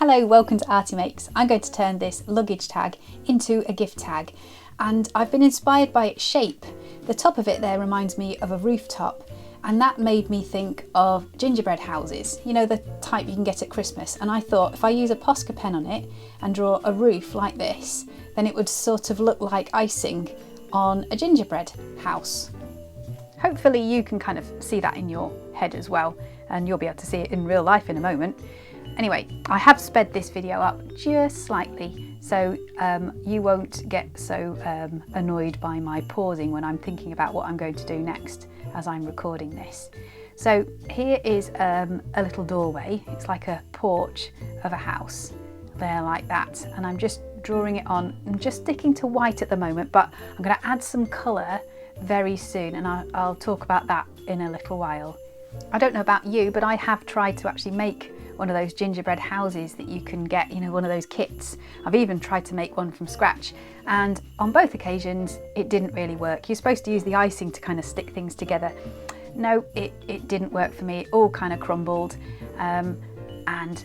Hello, welcome to Arty Makes. I'm going to turn this luggage tag into a gift tag, and I've been inspired by its shape. The top of it there reminds me of a rooftop, and that made me think of gingerbread houses, you know, the type you can get at Christmas. And I thought if I use a Posca pen on it and draw a roof like this, then it would sort of look like icing on a gingerbread house. Hopefully you can kind of see that in your head as well, and you'll be able to see it in real life in a moment. Anyway, I have sped this video up just slightly, so you won't get so annoyed by my pausing when I'm thinking about what I'm going to do next as I'm recording this. So here is a little doorway. It's like a porch of a house there like that, and I'm just drawing it on. I'm just sticking to white at the moment, but I'm going to add some colour very soon, and I'll talk about that in a little while. I don't know about you, but I have tried to actually make one of those gingerbread houses that you can get, you know, one of those kits. I've even tried to make one from scratch, and on both occasions it didn't really work. You're supposed to use the icing to kind of stick things together. No, it didn't work for me. It all kind of crumbled, and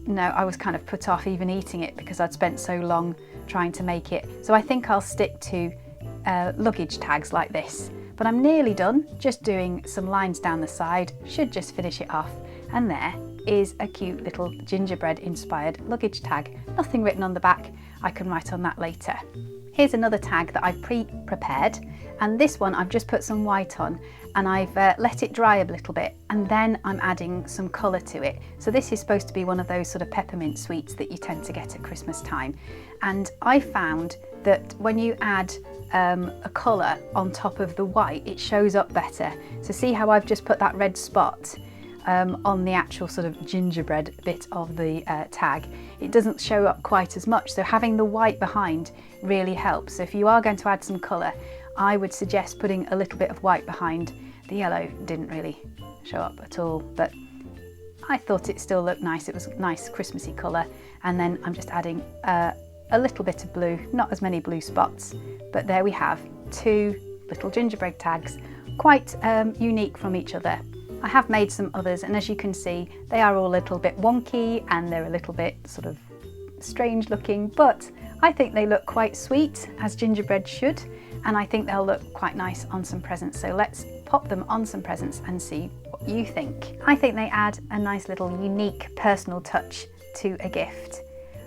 no, I was kind of put off even eating it because I'd spent so long trying to make it. So I think I'll stick to luggage tags like this. But I'm nearly done, just doing some lines down the side, should just finish it off, and there is a cute little gingerbread inspired luggage tag. Nothing written on the back, I can write on that later. Here's another tag that I've pre-prepared, and this one I've just put some white on, and I've let it dry a little bit, and then I'm adding some colour to it. So this is supposed to be one of those sort of peppermint sweets that you tend to get at Christmas time, and I found that when you add a colour on top of the white, it shows up better. So see how I've just put that red spot on the actual sort of gingerbread bit of the tag. It doesn't show up quite as much, so having the white behind really helps. So if you are going to add some colour, I would suggest putting a little bit of white behind. The yellow didn't really show up at all, but I thought it still looked nice. It was a nice Christmassy colour. And then I'm just adding a little bit of blue, not as many blue spots, but there we have two little gingerbread tags, quite unique from each other. I have made some others, and as you can see, they are all a little bit wonky and they're a little bit sort of strange looking, but I think they look quite sweet, as gingerbread should, and I think they'll look quite nice on some presents. So let's pop them on some presents and see what you think. I think they add a nice little unique personal touch to a gift.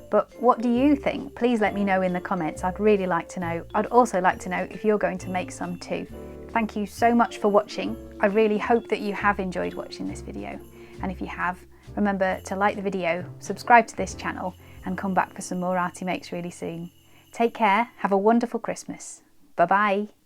But what do you think? Please let me know in the comments. I'd really like to know. I'd also like to know if you're going to make some too. Thank you so much for watching. I really hope that you have enjoyed watching this video. And if you have, remember to like the video, subscribe to this channel, and come back for some more Arty Makes really soon. Take care, have a wonderful Christmas. Bye bye.